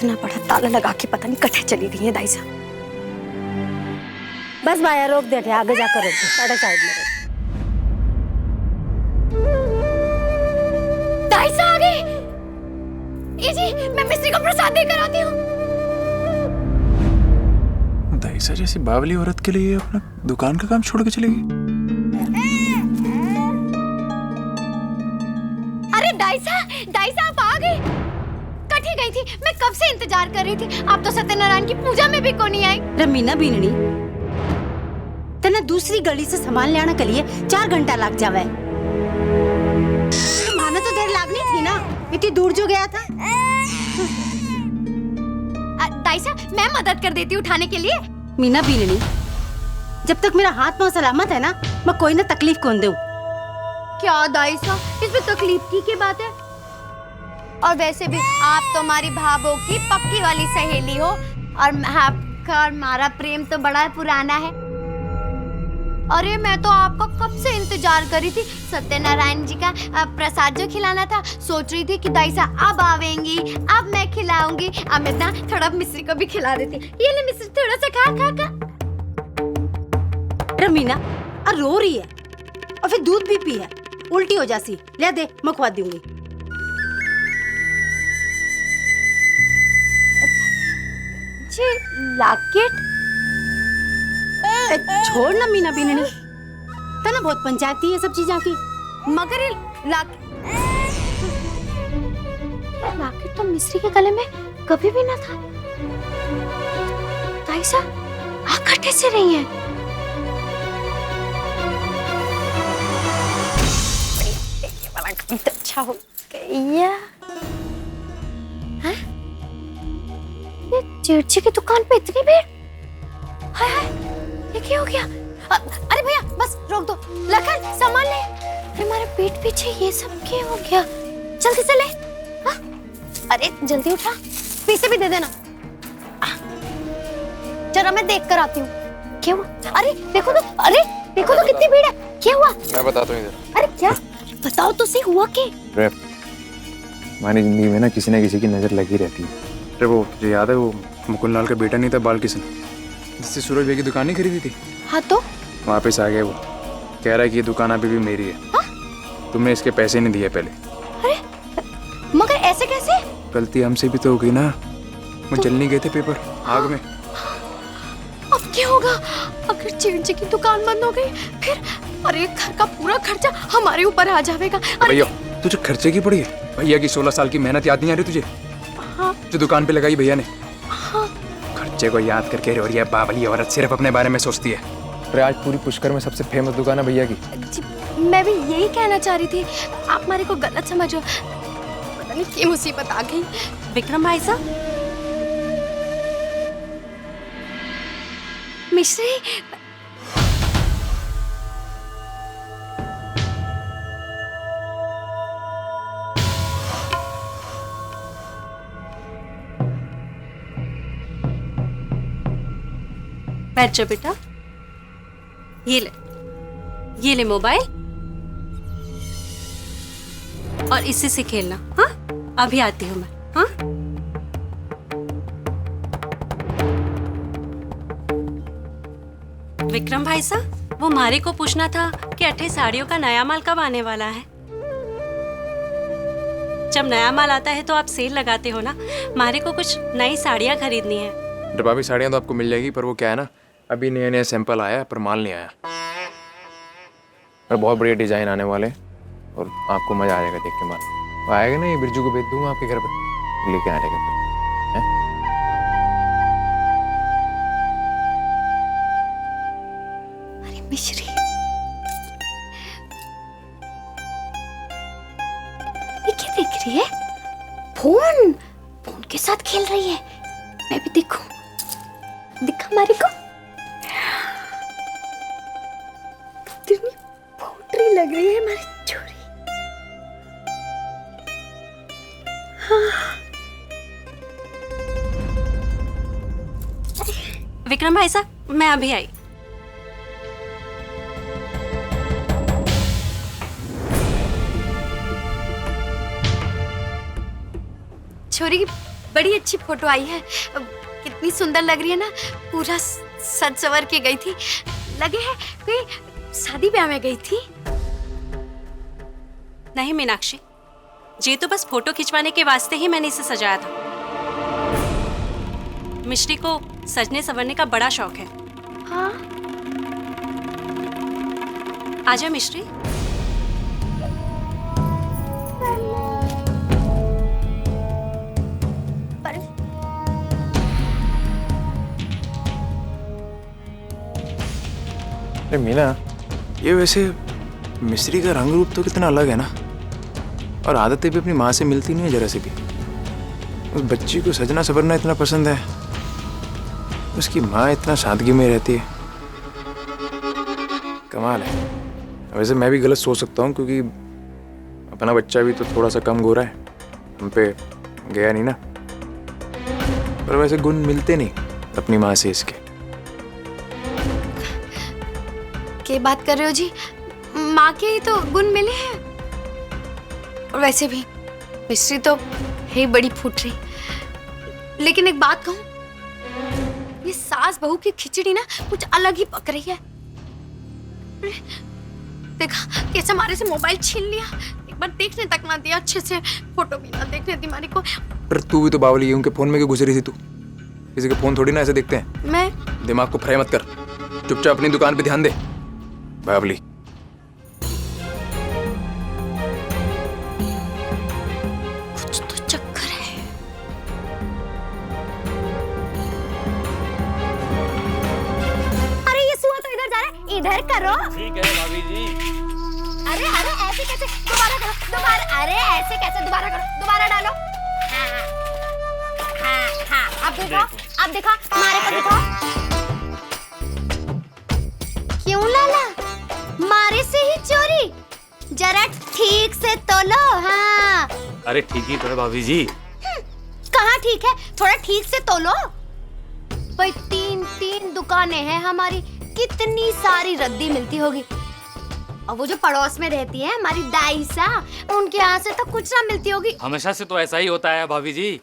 इतना बड़ा ताला लगा के पता नहीं कटे चली गई है दाई साहब। बस भाया रोक दे, आगे जाकर रोक दे, साढ़े साइड में रोक। दाई साहब आ गए। ये जी मैं मिस्त्री को प्रसाद देकर आती हूँ। दाई साहब जैसी बावली औरत के लिए अपना दुकान का काम छोड़ के चली गई। अरे दाई साहब आ गए। कटी गई थी, मैं कब से इंतजार कर रही थी। आप तो सत्यनारायण की पूजा में भी को नहीं आई। रमीना बीननी तना दूसरी गली से सामान लाने के लिए 4 घंटा लग जावे। माना तो देर लागनी थी ना, इतनी दूर जो गया था। दाई साहब मैं मदद कर देती हूँ उठाने के लिए। मीना बीननी, जब तक मेरा हाथ पांव सलामत है ना, मैं कोई ना तकलीफ कौन दूं। क्या दाई साहब, इसमें तकलीफ की क्या बात है। और वैसे भी आप तो हमारी भाभो की पक्की वाली सहेली हो, और आपका और हमारा प्रेम तो बड़ा पुराना है। अरे मैं तो आपका कब से इंतजार कर रही थी। सत्यनारायण जी का प्रसाद जो खिलाना था, सोच रही थी कि दाई साहब अब आवेंगी, अब मैं खिलाऊंगी। अब मैं ना थोड़ा मिस्री को भी खिला देती। ये ले मिस्री, थोड़ा सा खा। रमीना और रो रही है और फिर दूध भी पी है, उल्टी हो जासी। ले दे, मैं खुआ दूंगी। जी लॉकेट छोड़ ना मीना बीननी, तना बहुत पंचायती है सब चीजें की। मगर ये लॉकेट तो मिस्री के गले में कभी भी ना था। दाई साहब आकटे से रही हैं। अच्छा हो गया। हैं? ये चिड़ची की दुकान पे इतनी भीड़। हाय हाय, ये क्या हो गया। अरे भैया बस रोक दो। लखन सामान ले। अरे हमारे पीठ पीछे ये सब क्या हो गया। जल्दी से ले। हाँ? अरे जल्दी उठा, पैसे भी दे देना। जरा मैं देख कर आती हूँ क्या हुआ। अरे देखो तो कितनी भीड़ है। क्या हुआ मैं बताता हूँ इधर। अरे क्या बताओ तो सही, हुआ क्या। हमारी जिंदगी में ना किसी की नजर लगी रहती है। अरे वो तुझे याद है, वो मुकुंद लाल का बेटा नहीं था बाल किशन, जिससे सूरज भाई की दुकान नहीं खरीदी थी। हाँ तो वापस आ गया वो, कह रहा है कि ये दुकान अभी भी मेरी है। हाँ? तुमने इसके पैसे नहीं दिए पहले। अरे मगर ऐसे कैसे। गलती हमसे भी तो हो गई ना, वो जलने गए थे पेपर आग में। अब क्या होगा अगर चिड़ची की दुकान बंद हो गई फिर। अरे घर का पूरा खर्चा हमारे ऊपर आ जाएगा। भैया तुझे खर्चे की पड़ी है। भैया की 16 साल की मेहनत याद नहीं आ रही तुझे। हाँ। जो दुकान पे लगाई भैया ने। हाँ। खर्चे को याद करके रो रही है बावली औरत, सिर्फ अपने बारे में सोचती है। अरे आज पूरी पुष्कर में सबसे फेमस दुकान है भैया की। मैं भी यही कहना चाह रही थी, आप हमारे को गलत समझो। पता नहीं क्या मुसीबत आ गई। विक्रम भाई साहब, मिश्री बैठ जा बेटा। ये ले मोबाइल और इसी से खेलना। हाँ अभी आती हूँ मैं। हाँ विक्रम भाई साहब, वो मारे को पूछना था कि 8 साड़ियों का नया माल कब आने वाला है। जब नया माल आता है तो आप सेल लगाते हो ना, मारे को कुछ नई साड़ियाँ खरीदनी है। अरे भाभी साड़ियाँ तो आपको मिल जाएगी, पर वो क्या है ना, अभी नया नया सैंपल आया पर माल नहीं आया। और बहुत बढ़िया डिजाइन आने वाले और आपको मजा आ जाएगा देख के माल। वो आएगा ना, ये बिरजू को भेज दूंगा आपके घर पे, लेके आ जाएगा। अरे मिश्री ये क्या देख रही है। फोन के साथ खेल रही है। मैं भी देखूं, दिखा हमारे को। कितनी पोटरी लग रही है हमारी छोरी। हाँ। विक्रम भाई साहब, मैं अभी आई। छोरी बड़ी अच्छी फोटो आई है। कितनी सुंदर लग रही है ना, पूरा सज सवर के गई थी, लगे है कोई शादी ब्याह में गई थी। नहीं मीनाक्षी, ये तो बस फोटो खिंचवाने के वास्ते ही मैंने इसे सजाया था। मिश्री को सजने संवरने का बड़ा शौक है। हाँ, आजा मिश्री। पर अरे मीना, ये वैसे मिस्री का रंग रूप तो कितना अलग है ना, और आदतें भी अपनी माँ से मिलती नहीं है जरा से भी। उस बच्ची को सजना संवरना इतना पसंद है, उसकी माँ इतना सादगी में रहती है, कमाल है। वैसे मैं भी गलत सोच सकता हूँ, क्योंकि अपना बच्चा भी तो थोड़ा सा कम गोरा है, हम पे गया नहीं ना। पर वैसे गुण मिलते नहीं अपनी माँ से इसके। क्या बात कर रहे हो जी, माँ के ही तो गुण मिले हैं। और वैसे भी मिश्री तो है बड़ी फूट रही। लेकिन एक बात कहूँ, ये सास बहू की खिचड़ी ना कुछ अलग ही पक रही है। देखा कैसे हमारे से मोबाइल छीन लिया, एक बार देखने तक ना दिया, अच्छे से फोटो भी ना देखने दी हमारी को। पर तू भी तो बावली है, उनके फोन में क्यों घुस रही थी तू? किसी के फोन थोड़ी ना ऐसे देखते हैं। मैं दिमाग को फ्राई मत कर, चुपचाप अपनी दुकान पे ध्यान दे बावली। कुछ तो चक्कर है। अरे ये सुआ तो इधर जा रहा है, इधर करो। ठीक है भाभी जी। अरे अरे ऐसे कैसे, दोबारा करो, दोबारा। अरे ऐसे कैसे, दोबारा करो, दोबारा डालो। हाँ, अब देखो, अब देखो, हमारे को दिखाओ। क्यों लाला, मारे से ही चोरी? जरा ठीक से तोलो। हाँ, अरे ठीक ही तो है भाभी जी। कहाँ ठीक है, थोड़ा ठीक से तोलो। भाई 3 दुकानें हैं हमारी, कितनी सारी रद्दी मिलती होगी। और वो जो पड़ोस में रहती है हमारी दाईसा, उनके यहाँ से तो कुछ ना मिलती होगी। हमेशा से तो ऐसा ही होता है भाभी जी,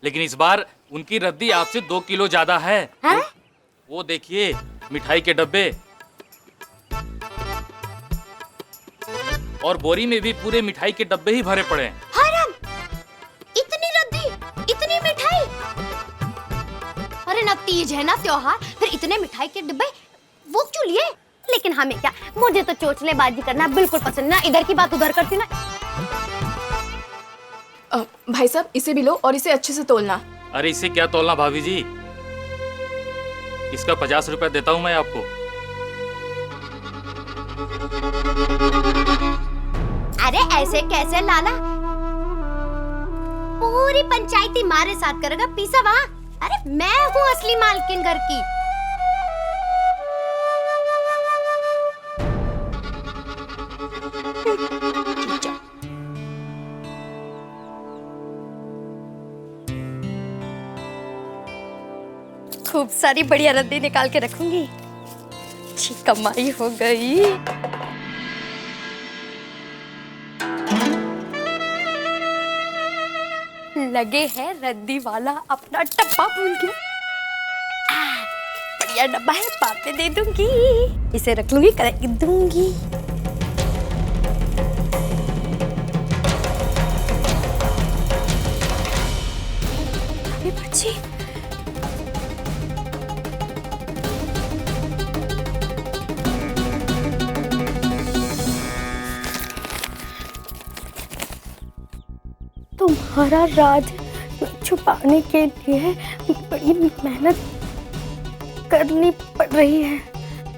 लेकिन इस बार उनकी रद्दी आपसे 2 किलो ज्यादा है। हैं? वो देखिए मिठाई के डब्बे, और बोरी में भी पूरे मिठाई के डब्बे ही भरे पड़े हैं। हराम, इतनी रद्दी, इतनी मिठाई। अरे ना तीज है ना त्योहार, फिर इतने मिठाई के डिब्बे वो क्यों लिए? लेकिन हमें क्या, मुझे तो चोचलेबाजी करना बिल्कुल पसंद ना, इधर की बात उधर करती ना। भाई साहब इसे भी लो और इसे अच्छे से तोलना। अरे इसे क्या तोलना भाभी जी, इसका 50 रुपया देता हूँ मैं आपको। अरे ऐसे कैसे लाला, पूरी पंचायती मारे साथ करेगा पीसा वहाँ। अरे मैं हूँ असली मालकिन घर की। खूब सारी बढ़िया रद्दी निकाल के रखूंगी, अच्छी कमाई हो गई। लगे है रद्दी वाला अपना डब्बा भूल गया। बढ़िया डब्बा है, बाद में दे दूंगी, इसे रख लूंगी, कर दूंगी। अरे बच्ची, तुम्हारा राज छुपाने के लिए बड़ी मेहनत करनी पड़ रही है।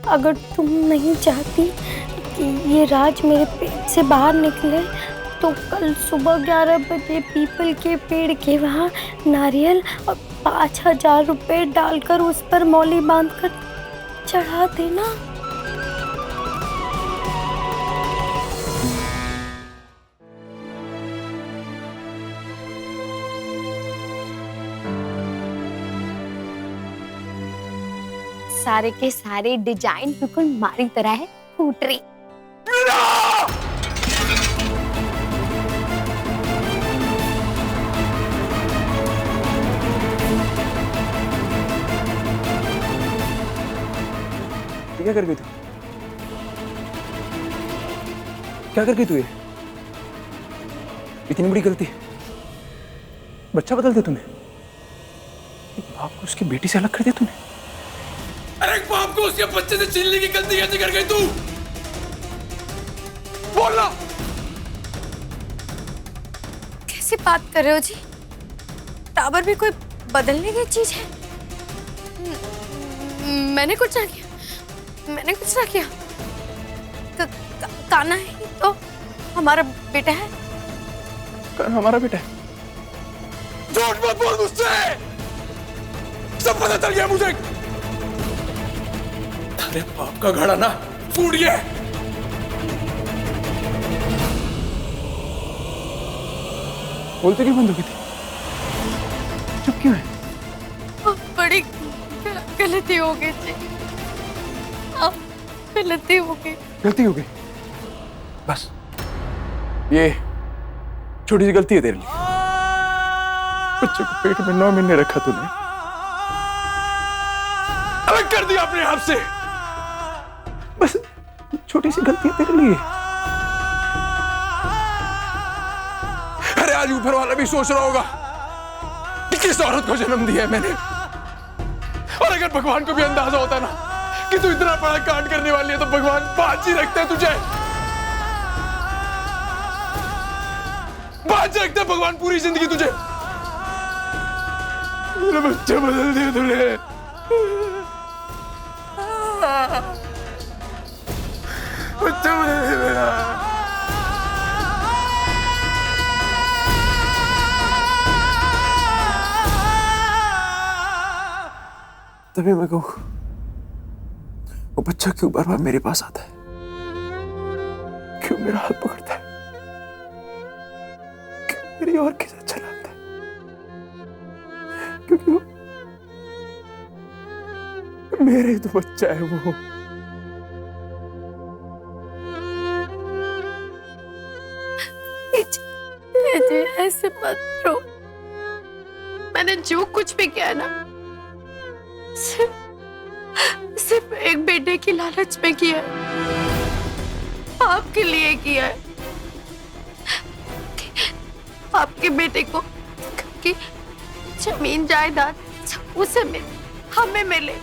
अगर तुम नहीं चाहती कि ये राज मेरे पेट से बाहर निकले, तो कल सुबह 11 बजे पीपल के पेड़ के वहाँ नारियल और 5000 रुपए डालकर उस पर मौली बांधकर चढ़ा देना। सारे के सारे डिजाइन बिल्कुल मारी तरह है, फूट रही। क्या कर गई तू? क्या कर गई तू? ये इतनी बड़ी गलती, बच्चा बदल दिया तूने, एक बाप को उसकी बेटी से अलग कर दिया तूने। अरे एक बाप को उसके बच्चे से छीनने की गलती कैसे कर गई तू? बोलना। कैसी बात कर रहे हो जी? टावर भी कोई बदलने की चीज है? मैंने कुछ ना किया, मैंने कुछ ना किया। कान्हा ही तो हमारा बेटा है। हमारा बेटा है? झूठ मत बोल मुझसे, सब पता चल गया मुझे। अरे बाप का घड़ा ना फूट गया। बोलते क्यों बंद हो गई थी? चुप क्यों है? बड़ी गलती हो गई थी, गलती हो गई। गलती हो गई बस, ये छोटी सी गलती है तेरे लिए। बच्चे को पेट में 9 महीने रखा तूने, अलग कर दिया अपने आप से। बस छोटी सी गलती है तेरे लिए। अरे आज ऊपर वाला भी सोच रहा होगा कि किस औरत को जन्म दिया है मैंने। और अगर भगवान को भी अंदाजा होता ना कि तू इतना बड़ा कांड करने वाली है, तो भगवान बाज ही रखता है तुझे, बाज रखता है भगवान पूरी जिंदगी तुझे। मेरा बच्चा बदल दिया तूने। बच्चा बदल दिया मेरा। तभी मैं कहूँ वो बच्चा क्यों बार बार मेरे पास आता है, क्यों मेरा हाथ पकड़ता है, क्यों मेरी और के साथ चलाता है, क्योंकि वो मेरे तो बच्चा है वो। ऐसे मत रो। मैंने जो कुछ भी किया ना, सिर्फ एक बेटे की लालच में किया है, आपके लिए किया है, आपके बेटे को कि जमीन जायदाद उसे मिले, हमें मिले,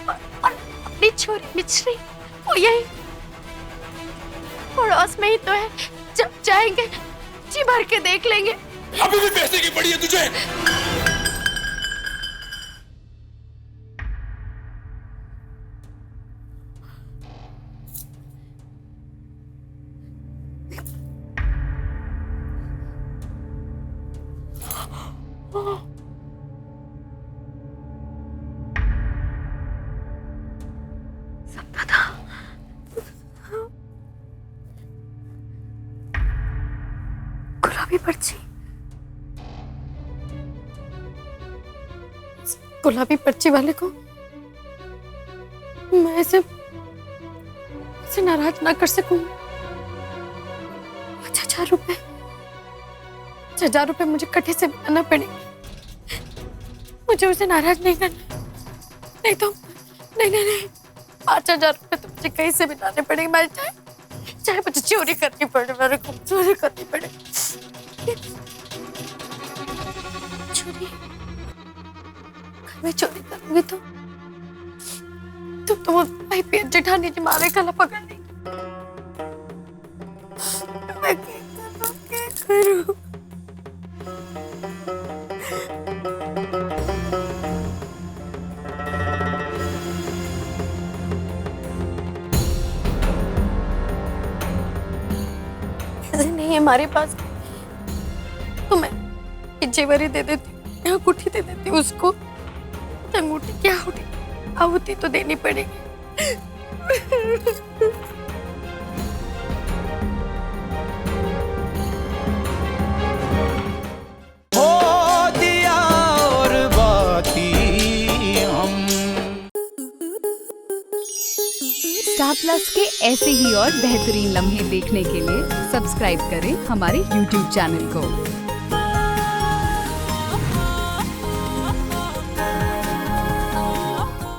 और अपनी छोरी मिचरी वो यही पड़ोस में ही तो है। जब जाएंगे जी भर के देख लेंगे। अभी भी पैसे की पड़ी है तुझे। गुलाबी पर्ची, गुलाबी पर्ची वाले को मैं ऐसे नाराज ना कर सकूं। 5,000 रुपए, 5,000 रुपए मुझे कटे से बनाना पड़ेंगे। मुझे उसे नाराज नहीं करना, नहीं तो नहीं 5,000 रुपए तो मुझे कहीं से भी लाने पड़ेंगे। मैं चाहे मुझे चोरी करनी पड़े, मेरे को चोरी करनी पड़े। चोरी, घर में चोरी करूंगी तो वो IPS जेठानी जी मारे गला पकड़ लेंगे। मैं क्या करूं? नहीं है हमारे पास, तो मैं जेवरी दे देती, अंगूठी दे देती उसको। अंगूठी क्या आहुति तो देनी पड़ेगी। हो दिया और बाती हम। स्टार प्लस के ऐसे ही और बेहतरीन लम्हे देखने के लिए सब्सक्राइब करें हमारे YouTube चैनल को।